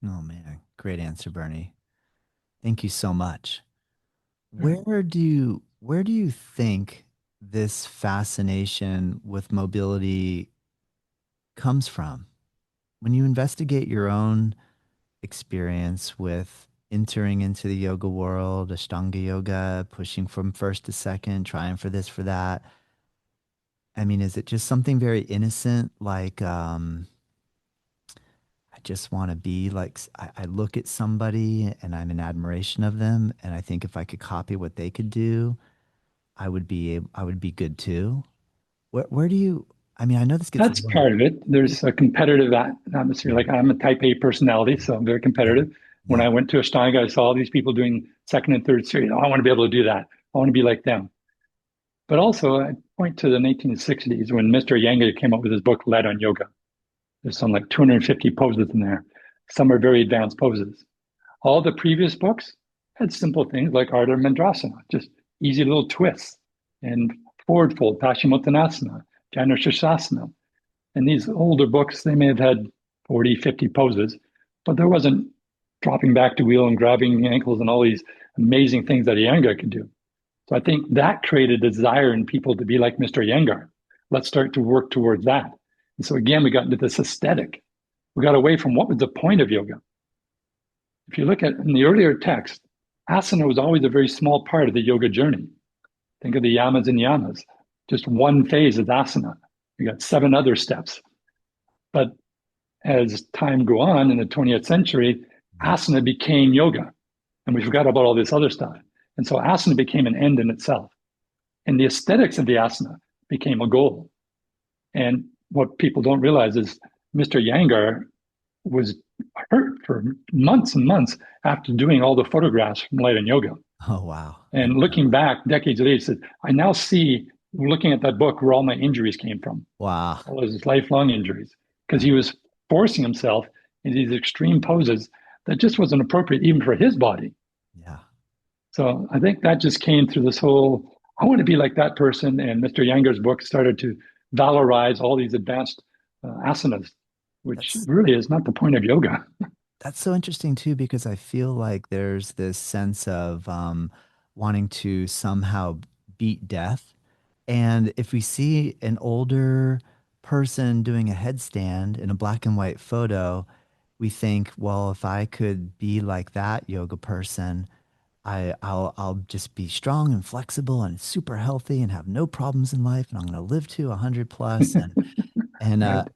Oh man, great answer, Bernie. Thank you so much. Sure. Where do you think this fascination with mobility comes from? When you investigate your own experience with entering into the yoga world, Ashtanga yoga, pushing from first to second, trying for this, for that. I mean, is it just something very innocent, like I just want to be like, I look at somebody and I'm in admiration of them, and I think if I could copy what they could do, I would be good too. Where do you, I mean, I know this gets a That's little, part of it. There's a competitive atmosphere. yeah, Like I'm a type A personality, so I'm very yeah, competitive. When yeah. I went to Ashtanga, I saw all these people doing second and third series. Oh, I want to be able to do that. I want to be like them. But also, I point to the 1960s when Mr. Iyengar came up with his book, Led on Yoga. There's some like 250 poses in there. Some are very advanced poses. All the previous books had simple things like Ardha Mandrasana, just easy little twists, and forward fold, Paschimottanasana, Janu Sirsasana. And these older books, they may have had 40, 50 poses, but there wasn't dropping back to wheel and grabbing the ankles and all these amazing things that Iyengar could do. So I think that created a desire in people to be like Mr. Iyengar. Let's start to work towards that. And so again, we got into this aesthetic. We got away from what was the point of yoga. If you look at in the earlier text, asana was always a very small part of the yoga journey. Think of the yamas and yamas. Just one phase is asana. You got 7 other steps. But as time go on in the 20th century, asana became yoga. And we forgot about all this other stuff. And so asana became an end in itself. And the aesthetics of the asana became a goal. And what people don't realize is Mr. Iyengar was hurt for months and months after doing all the photographs from Light and Yoga. Oh, wow. I And didn't know looking that. back decades later, he said, I now see, looking at that book, where all my injuries came from, Wow. all his lifelong injuries, because he was forcing himself in these extreme poses that just wasn't appropriate even for his body. Yeah. So I think that just came through this whole, I want to be like that person. And Mr. Iyengar's book started to valorize all these advanced asanas, which That's really is not the point of yoga. That's so interesting too, because I feel like there's this sense of wanting to somehow beat death. And if we see an older person doing a headstand in a black and white photo, we think, well, if I could be like that yoga person, I'll just be strong and flexible and super healthy and have no problems in life, and I'm going to live to 100 plus. And Right.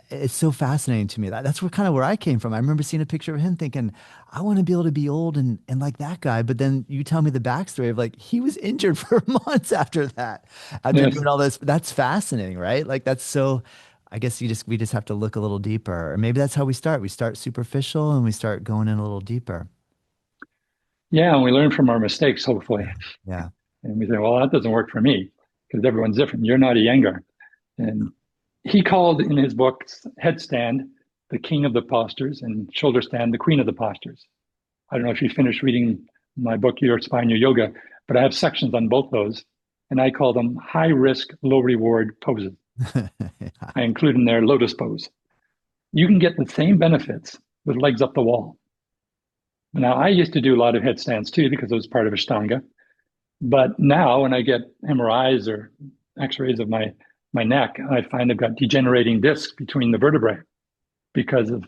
it's so fascinating to me. That's where kind of where I came from. I remember seeing a picture of him thinking, I want to be able to be old and like that guy. But then you tell me the backstory of like he was injured for months after that, after Yes. doing all this. That's fascinating, right? Like that's so I guess we just have to look a little deeper. Or maybe that's how we start. We start superficial and we start going in a little deeper. Yeah. And we learn from our mistakes, hopefully. Yeah. Yeah. And we say, well, that doesn't work for me because everyone's different. You're not a Iyengar. And he called in his book Headstand the king of the postures and Shoulder Stand the queen of the postures. I don't know if you finished reading my book, Your Spine, Your Yoga, but I have sections on both those. And I call them high risk, low reward poses. I include in there lotus pose. You can get the same benefits with legs up the wall. Now, I used to do a lot of headstands too because it was part of Ashtanga. But now, when I get MRIs or X-rays of my neck, I find I've got degenerating discs between the vertebrae because of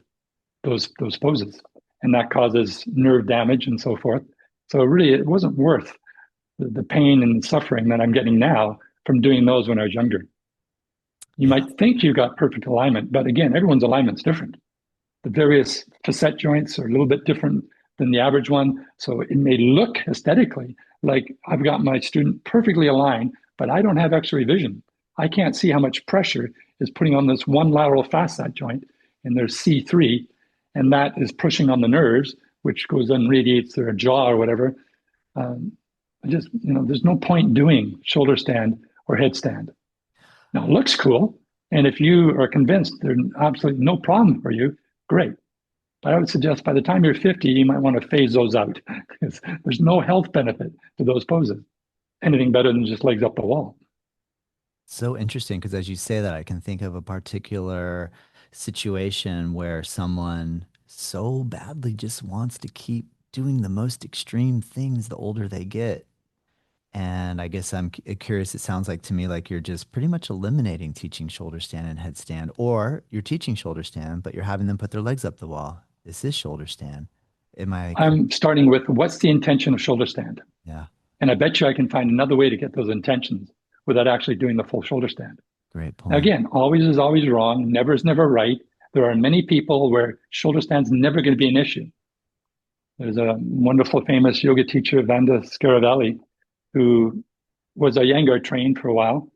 those poses, and that causes nerve damage and so forth. So really, it wasn't worth the pain and suffering that I'm getting now from doing those when I was younger. You Yeah. might think you got perfect alignment, but again, everyone's alignment's different. The various facet joints are a little bit different than the average one. So it may look aesthetically like I've got my student perfectly aligned, but I don't have X-ray vision. I can't see how much pressure is putting on this one lateral facet joint, and there's C3, and that is pushing on the nerves, which goes and radiates their jaw or whatever. Um, there's no point doing shoulder stand or headstand. Now, it looks cool. And if you are convinced there's absolutely no problem for you, great. But I would suggest by the time you're 50, you might want to phase those out because there's no health benefit to those poses. Anything better than just legs up the wall. So interesting because as you say that, I can think of a particular situation where someone so badly just wants to keep doing the most extreme things the older they get. And I guess I'm curious, it sounds like to me like you're just pretty much eliminating teaching shoulder stand and headstand, or you're teaching shoulder stand, but you're having them put their legs up the wall. This is shoulder stand. Am I correct? I'm starting with what's the intention of shoulder stand? Yeah, And I bet you I can find another way to get those intentions without actually doing the full shoulder stand. great Now, point. again, always is always wrong. Never is never right. There are many people where shoulder stand's never going to be an issue. There's a wonderful, famous yoga teacher, Vanda Scaravelli, who was a Iyengar trained for a while.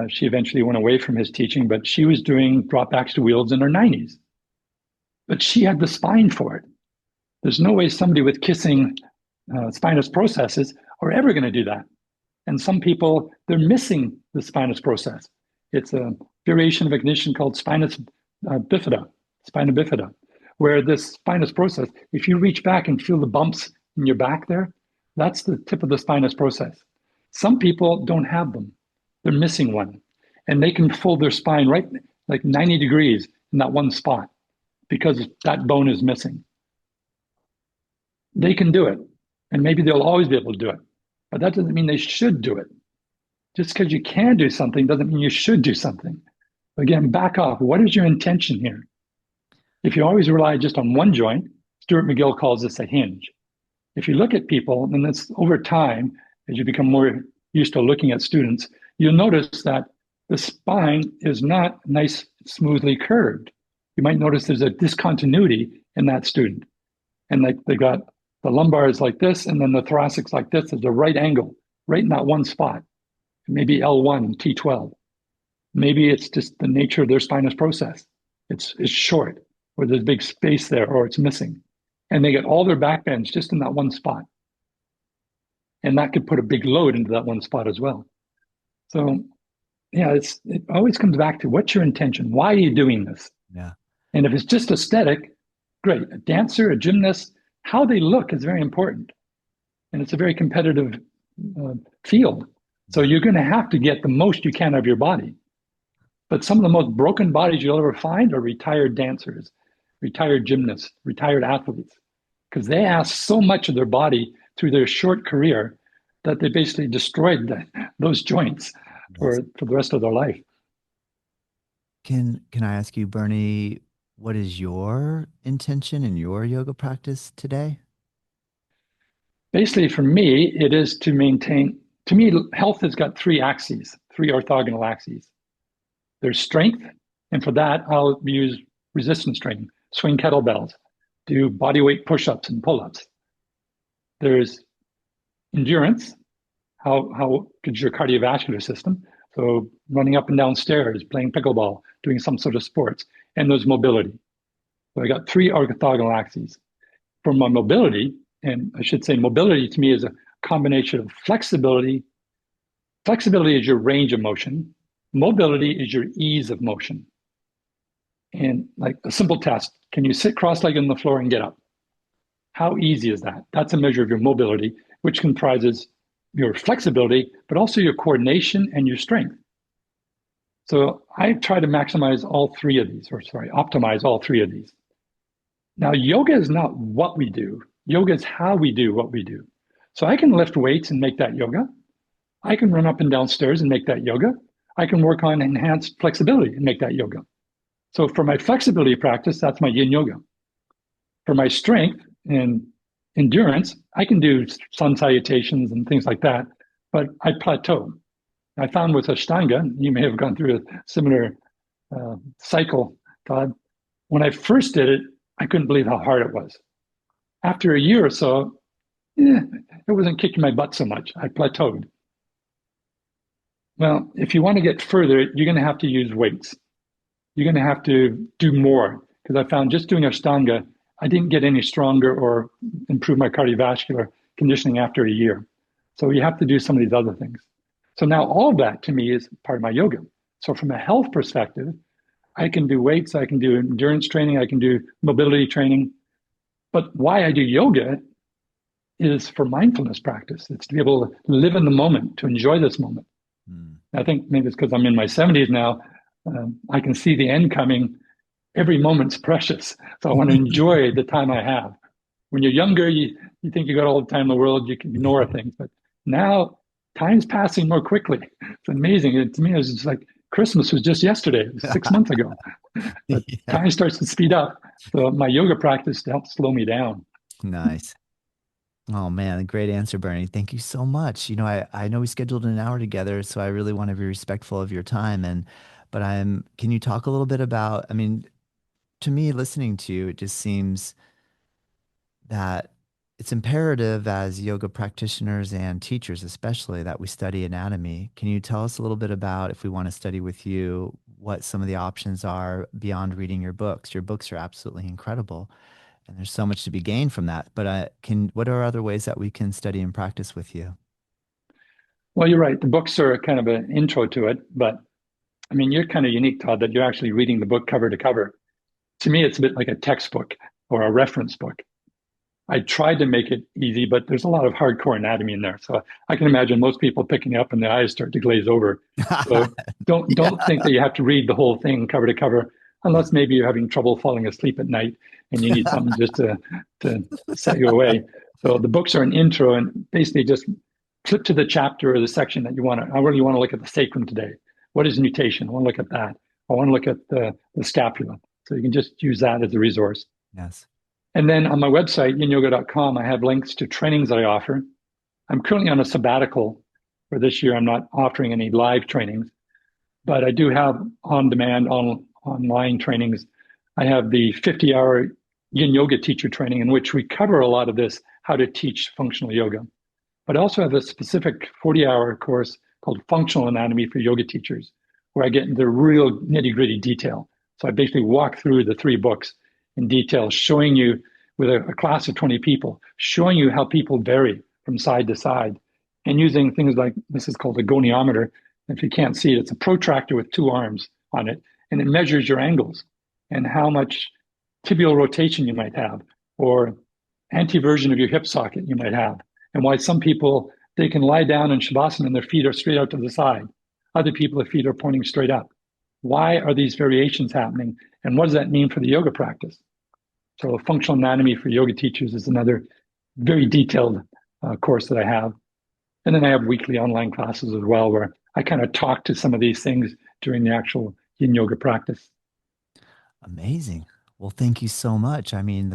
She eventually went away from his teaching, but she was doing drop backs to wheels in her 90s. But she had the spine for it. There's no way somebody with kissing spinous processes are ever going to do that. And some people, they're missing the spinous process. It's a variation of a condition called spina bifida, where this spinous process, if you reach back and feel the bumps in your back there, that's the tip of the spinous process. Some people don't have them. They're missing one. And they can fold their spine right like 90 degrees in that one spot because that bone is missing. They can do it. And maybe they'll always be able to do it. But that doesn't mean they should do it. Just because you can do something doesn't mean you should do something. Again, back off. What is your intention here? If you always rely just on one joint, Stuart McGill calls this a hinge. If you look at people, and that's over time, as you become more used to looking at students, you'll notice that the spine is not nice, smoothly curved. You might notice there's a discontinuity in that student. And like they got the lumbar is like this, and then the thoracic's like this. There's a right angle, right in that one spot. Maybe L1, T12. Maybe it's just the nature of their spinous process. It's short, or there's big space there, or it's missing. And they get all their back bends just in that one spot. And that could put a big load into that one spot as well. So, yeah, it always comes back to what's your intention? Why are you doing this? Yeah. And if it's just aesthetic, great. A dancer, a gymnast, how they look is very important. And it's a very competitive field. So you're going to have to get the most you can of your body. But some of the most broken bodies you'll ever find are retired dancers, retired gymnasts, retired athletes, because they ask so much of their body through their short career that they basically destroyed those joints Yes. for the rest of their life. Can I ask you, Bernie, what is your intention in your yoga practice today? Basically, for me, it is to maintain, to me, health has got three axes, three orthogonal axes. There's strength, and for that, I'll use resistance training, swing kettlebells, do body weight push-ups and pull-ups. There's endurance, how good your cardiovascular system, so running up and down stairs, playing pickleball, doing some sort of sports, and there's mobility. So I got three orthogonal axes. For my mobility, and I should say mobility to me is a combination of flexibility. Flexibility is your range of motion. Mobility is your ease of motion. And like a simple test, can you sit cross-legged on the floor and get up? How easy is that? That's a measure of your mobility, which comprises your flexibility, but also your coordination and your strength. So I try to maximize all three of these, or sorry, optimize all three of these. Now, yoga is not what we do. Yoga is how we do what we do. So I can lift weights and make that yoga. I can run up and down stairs and make that yoga. I can work on enhanced flexibility and make that yoga. So for my flexibility practice, that's my yin yoga. For my strength and endurance, I can do sun salutations and things like that, but I plateau. I found with Ashtanga, you may have gone through a similar cycle, Todd. When I first did it, I couldn't believe how hard it was. After a year or so, it wasn't kicking my butt so much. I plateaued. Well, if you want to get further, you're going to have to use weights. You're going to have to do more because I found just doing Ashtanga, I didn't get any stronger or improve my cardiovascular conditioning after a year. So you have to do some of these other things. So now all of that to me is part of my yoga. So from a health perspective, I can do weights, I can do endurance training, I can do mobility training. But why I do yoga is for mindfulness practice. It's to be able to live in the moment, to enjoy this moment. Mm. I think maybe it's because I'm in my 70s now. I can see the end coming. Every moment's precious. So I want to enjoy the time I have. When you're younger, you think you got all the time in the world, you can ignore things. But now time's passing more quickly. It's amazing. To me, it's just like Christmas was just yesterday, it was 6 months ago. But Yeah. time starts to speed up. So my yoga practice to help slow me down. Nice. Oh man, great answer, Bernie. Thank you so much. I know we scheduled an hour together, so I really want to be respectful of your time. But can you talk a little bit about, I mean, to me, listening to you, it just seems that it's imperative as yoga practitioners and teachers, especially, that we study anatomy. Can you tell us a little bit about, if we want to study with you, what some of the options are beyond reading your books? Your books are absolutely incredible, and there's so much to be gained from that. But what are other ways that we can study and practice with you? Well, you're right. The books are kind of an intro to it, but I mean, you're kind of unique, Todd, that you're actually reading the book cover to cover. To me, it's a bit like a textbook or a reference book. I tried to make it easy, but there's a lot of hardcore anatomy in there. So I can imagine most people picking up and their eyes start to glaze over. So don't Yeah. think that you have to read the whole thing cover to cover, Yeah. unless maybe you're having trouble falling asleep at night and you need something just to set you away. So the books are an intro and basically just flip to the chapter or the section that you want to. I really want to look at the sacrum today. What is nutation? I want to look at that. I want to look at the scapula. So you can just use that as a resource. Yes. And then on my website, yinyoga.com, I have links to trainings that I offer. I'm currently on a sabbatical for this year. I'm not offering any live trainings, but I do have on-demand, online trainings. I have the 50-hour yin yoga teacher training in which we cover a lot of this, how to teach functional yoga. But I also have a specific 40-hour course called Functional Anatomy for Yoga Teachers, where I get into real nitty-gritty detail. So I basically walk through the three books in detail, showing you with a class of 20 people, showing you how people vary from side to side, and using things like this is called a goniometer. If you can't see it, it's a protractor with two arms on it, and it measures your angles and how much tibial rotation you might have, or anteversion of your hip socket you might have, and why some people they can lie down in shavasana and their feet are straight out to the side. Other people, their feet are pointing straight up. Why are these variations happening? And what does that mean for the yoga practice? So, functional anatomy for yoga teachers is another very detailed course that I have. And then I have weekly online classes as well, where I kind of talk to some of these things during the actual yin yoga practice. Amazing. Well, thank you so much. I mean,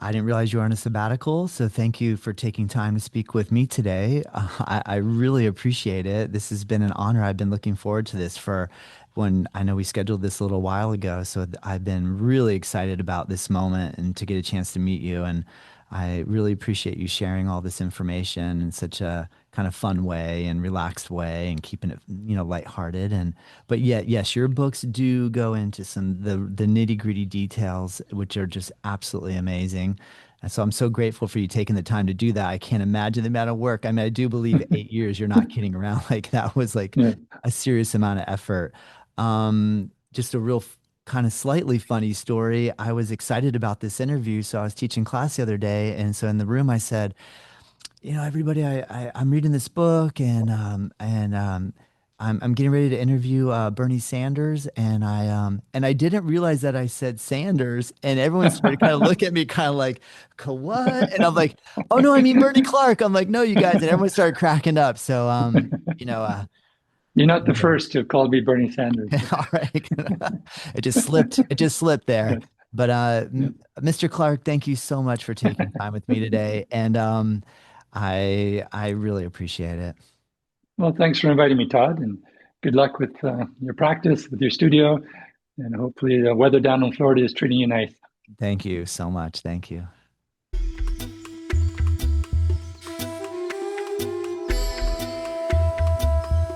I didn't realize you were on a sabbatical, so thank you for taking time to speak with me today. I really appreciate it. This has been an honor. I've been looking forward to this for when I know we scheduled this a little while ago. So I've been really excited about this moment and to get a chance to meet you. And I really appreciate you sharing all this information in such a kind of fun way and relaxed way and keeping it, lighthearted. But yet, yes, your books do go into some the nitty-gritty details, which are just absolutely amazing. And so I'm so grateful for you taking the time to do that. I can't imagine the amount of work. I mean, I do believe 8 years, you're not kidding around. Like that was like Yeah. a serious amount of effort. Just a real kind of slightly funny story. I was excited about this interview. So I was teaching class the other day. And so in the room, I said, everybody, I'm reading this book and I'm getting ready to interview Bernie Sanders, and I didn't realize that I said Sanders, and everyone started kind of looking at me, kind of like, What?" And I'm like, "Oh no, I mean Bernie Clark." I'm like, "No, you guys," and everyone started cracking up. So, you know, uh, You're not the first to have called me Bernie Sanders. all right, it just slipped. It just slipped there. But Yeah. Mr. Clark, thank you so much for taking time with me today, and I really appreciate it. Well, thanks for inviting me, Todd, and good luck with your practice, with your studio, and hopefully the weather down in Florida is treating you nice. Thank you so much. Thank you.